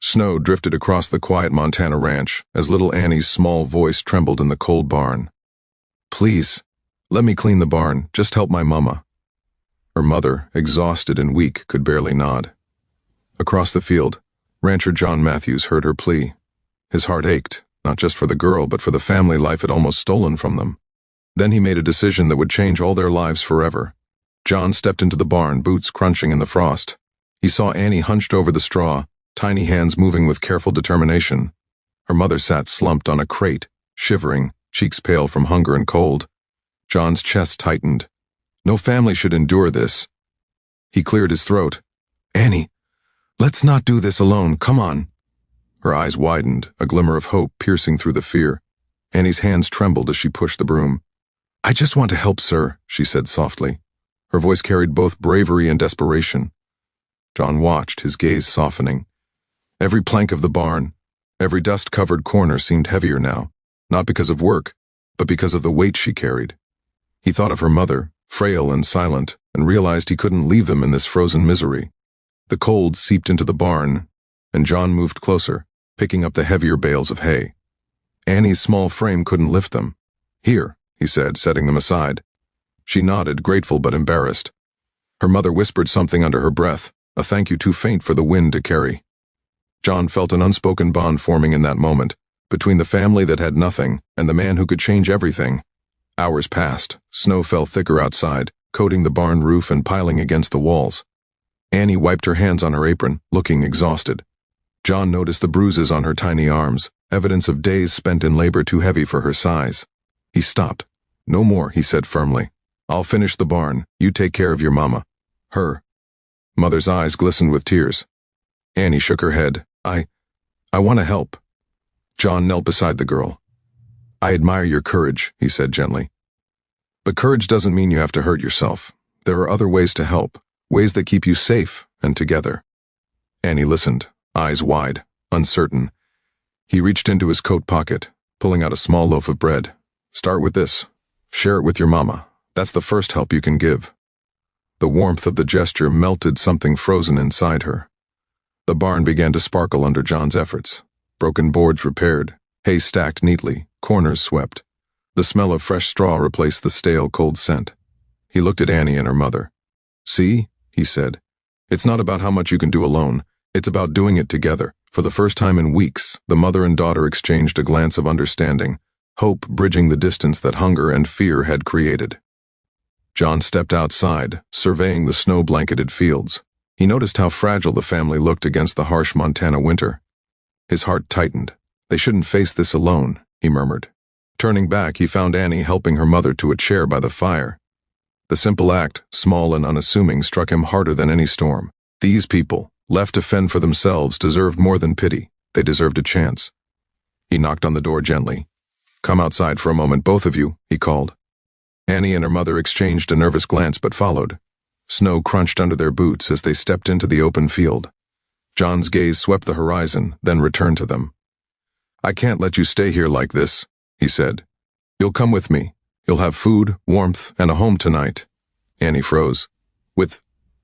Snow drifted across the quiet Montana ranch as little Annie's small voice trembled in the cold barn. "Please, let me clean the barn. Just help my mama." Her mother, exhausted and weak, could barely nod. Across the field, rancher John Matthews heard her plea. His heart ached, not just for the girl, but for the family life had almost stolen from them. Then he made a decision that would change all their lives forever. John stepped into the barn, boots crunching in the frost. He saw Annie hunched over the straw, tiny hands moving with careful determination. Her mother sat slumped on a crate, shivering, cheeks pale from hunger and cold. John's chest tightened. No family should endure this. He cleared his throat. "Annie, let's not do this alone. Come on." Her eyes widened, a glimmer of hope piercing through the fear. Annie's hands trembled as she pushed the broom. "I just want to help, sir," she said softly. Her voice carried both bravery and desperation. John watched, his gaze softening. Every plank of the barn, every dust-covered corner seemed heavier now, not because of work, but because of the weight she carried. He thought of her mother, frail and silent, and realized he couldn't leave them in this frozen misery. The cold seeped into the barn, and John moved closer, picking up the heavier bales of hay. Annie's small frame couldn't lift them. "Here," he said, setting them aside. She nodded, grateful but embarrassed. Her mother whispered something under her breath, a thank you too faint for the wind to carry. John felt an unspoken bond forming in that moment, between the family that had nothing and the man who could change everything. Hours passed. Snow fell thicker outside, coating the barn roof and piling against the walls. Annie wiped her hands on her apron, looking exhausted. John noticed the bruises on her tiny arms, evidence of days spent in labor too heavy for her size. He stopped. "No more," he said firmly. "I'll finish the barn. You take care of your mama." Her mother's eyes glistened with tears. Annie shook her head. I want to help." John knelt beside the girl. "I admire your courage," he said gently. "But courage doesn't mean you have to hurt yourself. There are other ways to help, ways that keep you safe and together." Annie listened, eyes wide, uncertain. He reached into his coat pocket, pulling out a small loaf of bread. "Start with this. Share it with your mama. That's the first help you can give." The warmth of the gesture melted something frozen inside her. The barn began to sparkle under John's efforts. Broken boards repaired, hay stacked neatly, corners swept. The smell of fresh straw replaced the stale, cold scent. He looked at Annie and her mother. "See," he said, "it's not about how much you can do alone. It's about doing it together." For the first time in weeks, the mother and daughter exchanged a glance of understanding, hope bridging the distance that hunger and fear had created. John stepped outside, surveying the snow-blanketed fields. He noticed how fragile the family looked against the harsh Montana winter. His heart tightened. "They shouldn't face this alone," he murmured. Turning back, he found Annie helping her mother to a chair by the fire. The simple act, small and unassuming, struck him harder than any storm. These people, left to fend for themselves, deserved more than pity. They deserved a chance. He knocked on the door gently. "Come outside for a moment, both of you," he called. Annie and her mother exchanged a nervous glance but followed. Snow crunched under their boots as they stepped into the open field. John's gaze swept the horizon, then returned to them. "I can't let you stay here like this," he said. "You'll come with me. You'll have food, warmth, and a home tonight." Annie froze. With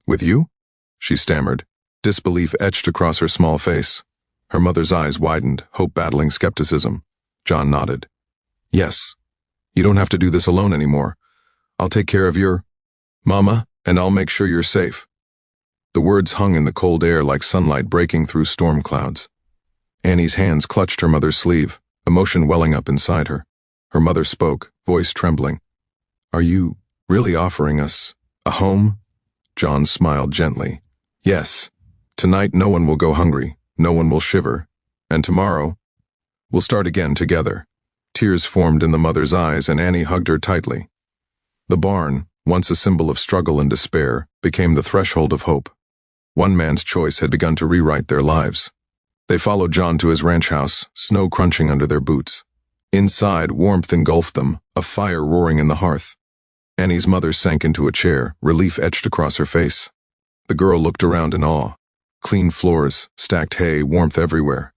you?" she stammered. Disbelief etched across her small face. Her mother's eyes widened, hope battling skepticism. John nodded. "Yes. You don't have to do this alone anymore. I'll take care of your mama, and I'll make sure you're safe." The words hung in the cold air like sunlight breaking through storm clouds. Annie's hands clutched her mother's sleeve, emotion welling up inside her. Her mother spoke, voice trembling. "Are you really offering us a home?" John smiled gently. "Yes. Tonight no one will go hungry, no one will shiver, and tomorrow we'll start again together." Tears formed in the mother's eyes, and Annie hugged her tightly. The barn, once a symbol of struggle and despair, became the threshold of hope. One man's choice had begun to rewrite their lives. They followed John to his ranch house, snow crunching under their boots. Inside, warmth engulfed them, a fire roaring in the hearth. Annie's mother sank into a chair, relief etched across her face. The girl looked around in awe. Clean floors, stacked hay, warmth everywhere.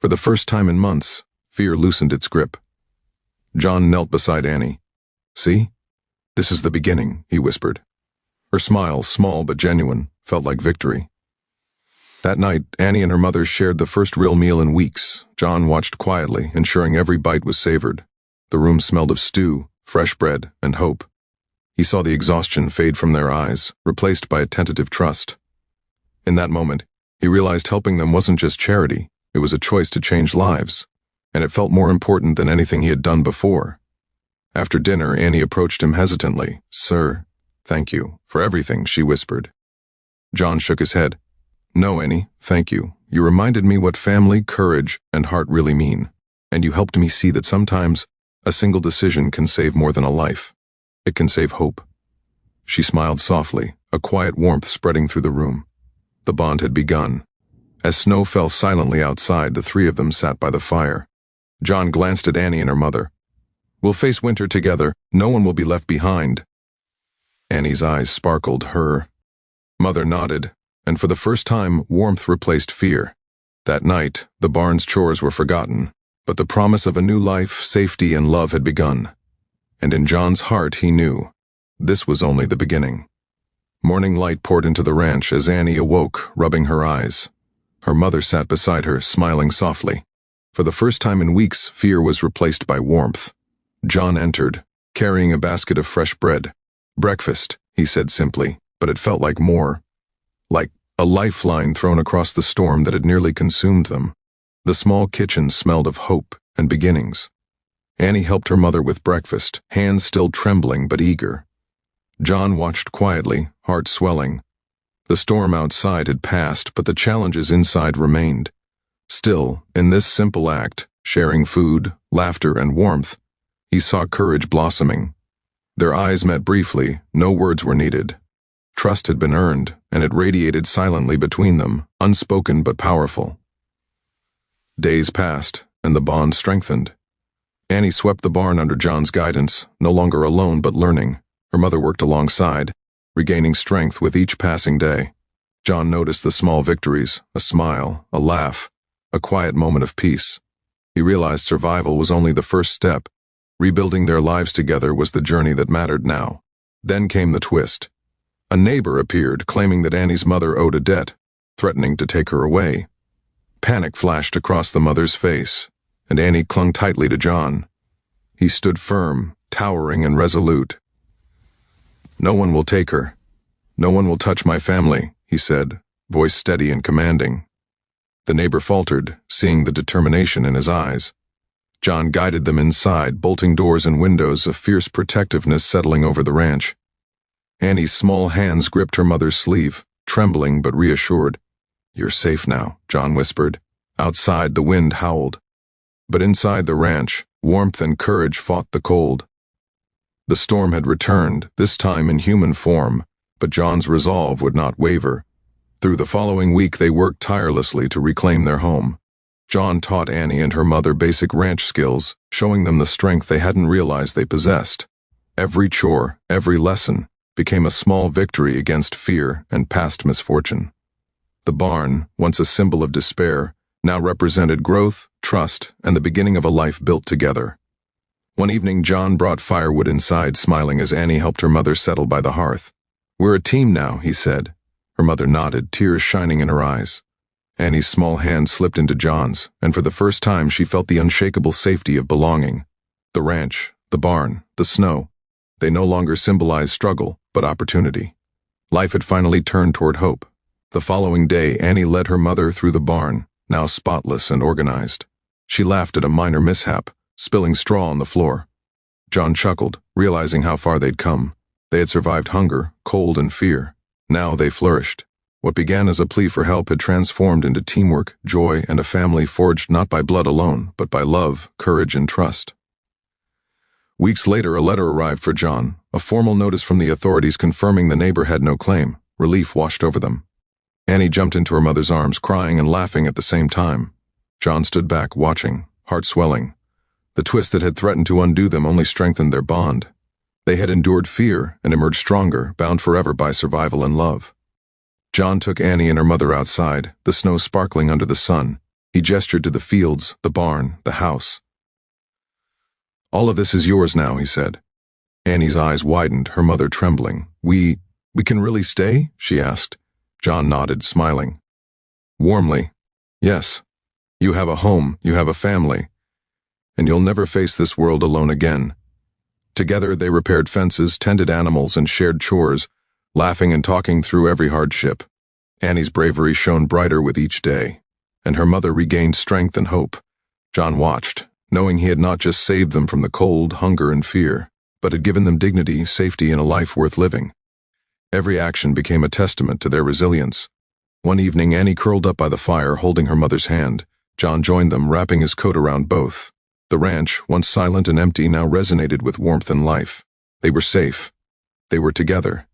For the first time in months, fear loosened its grip. John knelt beside Annie. "See? This is the beginning," he whispered. Her smile, small but genuine, felt like victory. That night, Annie and her mother shared the first real meal in weeks. John watched quietly, ensuring every bite was savored. The room smelled of stew, fresh bread, and hope. He saw the exhaustion fade from their eyes, replaced by a tentative trust. In that moment, he realized helping them wasn't just charity, it was a choice to change lives, and it felt more important than anything he had done before. After dinner, Annie approached him hesitantly. "Sir, thank you for everything," she whispered. John shook his head. "No, Annie, thank you. You reminded me what family, courage, and heart really mean, and you helped me see that sometimes a single decision can save more than a life. It can save hope." She smiled softly, a quiet warmth spreading through the room. The bond had begun. As snow fell silently outside, the three of them sat by the fire. John glanced at Annie and her mother. "We'll face winter together. No one will be left behind." Annie's eyes sparkled. Her mother nodded, and for the first time, warmth replaced fear. That night, the barn's chores were forgotten, but the promise of a new life, safety, and love had begun. And in John's heart, he knew this was only the beginning. Morning light poured into the ranch as Annie awoke, rubbing her eyes. Her mother sat beside her, smiling softly. For the first time in weeks, fear was replaced by warmth. John entered, carrying a basket of fresh bread. "Breakfast," he said simply, but it felt like more. Like a lifeline thrown across the storm that had nearly consumed them. The small kitchen smelled of hope and beginnings. Annie helped her mother with breakfast, hands still trembling but eager. John watched quietly, heart swelling. The storm outside had passed, but the challenges inside remained. Still, in this simple act, sharing food, laughter, and warmth, he saw courage blossoming. Their eyes met briefly, no words were needed. Trust had been earned, and it radiated silently between them, unspoken but powerful. Days passed, and the bond strengthened. Annie swept the barn under John's guidance, no longer alone but learning. Her mother worked alongside, regaining strength with each passing day. John noticed the small victories, a smile, a laugh, a quiet moment of peace. He realized survival was only the first step. Rebuilding their lives together was the journey that mattered now. Then came the twist. A neighbor appeared, claiming that Annie's mother owed a debt, threatening to take her away. Panic flashed across the mother's face, and Annie clung tightly to John. He stood firm, towering and resolute. "No one will take her. No one will touch my family," he said, voice steady and commanding. The neighbor faltered, seeing the determination in his eyes. John guided them inside, bolting doors and windows, a fierce protectiveness settling over the ranch. Annie's small hands gripped her mother's sleeve, trembling but reassured. "You're safe now," John whispered. Outside, the wind howled. But inside the ranch, warmth and courage fought the cold. The storm had returned, this time in human form, but John's resolve would not waver. Through the following week, they worked tirelessly to reclaim their home. John taught Annie and her mother basic ranch skills, showing them the strength they hadn't realized they possessed. Every chore, every lesson, became a small victory against fear and past misfortune. The barn, once a symbol of despair, now represented growth, trust, and the beginning of a life built together. One evening, John brought firewood inside, smiling as Annie helped her mother settle by the hearth. "We're a team now," he said. Her mother nodded, tears shining in her eyes. Annie's small hand slipped into John's, and for the first time she felt the unshakable safety of belonging. The ranch, the barn, the snow, they no longer symbolized struggle, but opportunity. Life had finally turned toward hope. The following day, Annie led her mother through the barn, now spotless and organized. She laughed at a minor mishap, spilling straw on the floor. John chuckled, realizing how far they'd come. They had survived hunger, cold, and fear. Now they flourished. What began as a plea for help had transformed into teamwork, joy, and a family forged not by blood alone, but by love, courage, and trust. Weeks later, a letter arrived for John, a formal notice from the authorities confirming the neighbor had no claim. Relief washed over them. Annie jumped into her mother's arms, crying and laughing at the same time. John stood back, watching, heart swelling. The twist that had threatened to undo them only strengthened their bond. They had endured fear and emerged stronger, bound forever by survival and love. John took Annie and her mother outside, the snow sparkling under the sun. He gestured to the fields, the barn, the house. "All of this is yours now," he said. Annie's eyes widened, her mother trembling. We can really stay?" she asked. John nodded, smiling. warmly. Yes, you have a home, you have a family, and you'll never face this world alone again. Together they repaired fences, tended animals, and shared chores, laughing and talking through every hardship. Annie's bravery shone brighter with each day, and her mother regained strength and hope. John watched, knowing he had not just saved them from the cold, hunger, and fear, but had given them dignity, safety, and a life worth living. Every action became a testament to their resilience. One evening, Annie curled up by the fire, holding her mother's hand. John joined them, wrapping his coat around both. The ranch, once silent and empty, now resonated with warmth and life. They were safe. They were together.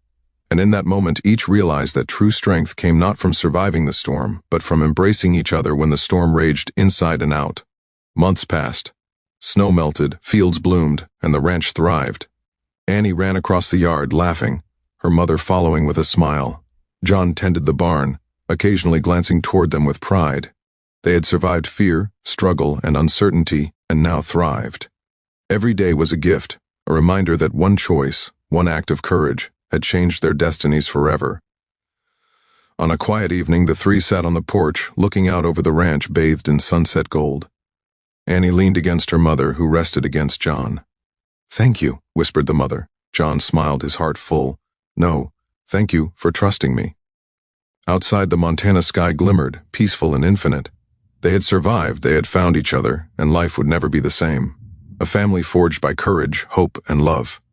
And in that moment, each realized that true strength came not from surviving the storm, but from embracing each other when the storm raged inside and out. Months passed. Snow melted, fields bloomed, and the ranch thrived. Annie ran across the yard, laughing, her mother following with a smile. John tended the barn, occasionally glancing toward them with pride. They had survived fear, struggle, and uncertainty, and now thrived. Every day was a gift, a reminder that one choice, one act of courage, had changed their destinies forever. On a quiet evening, the three sat on the porch, looking out over the ranch bathed in sunset gold. Annie leaned against her mother, who rested against John. "Thank you," whispered the mother. John smiled, his heart full. "No, thank you for trusting me." Outside, the Montana sky glimmered, peaceful and infinite. They had survived, they had found each other, and life would never be the same. A family forged by courage, hope, and love.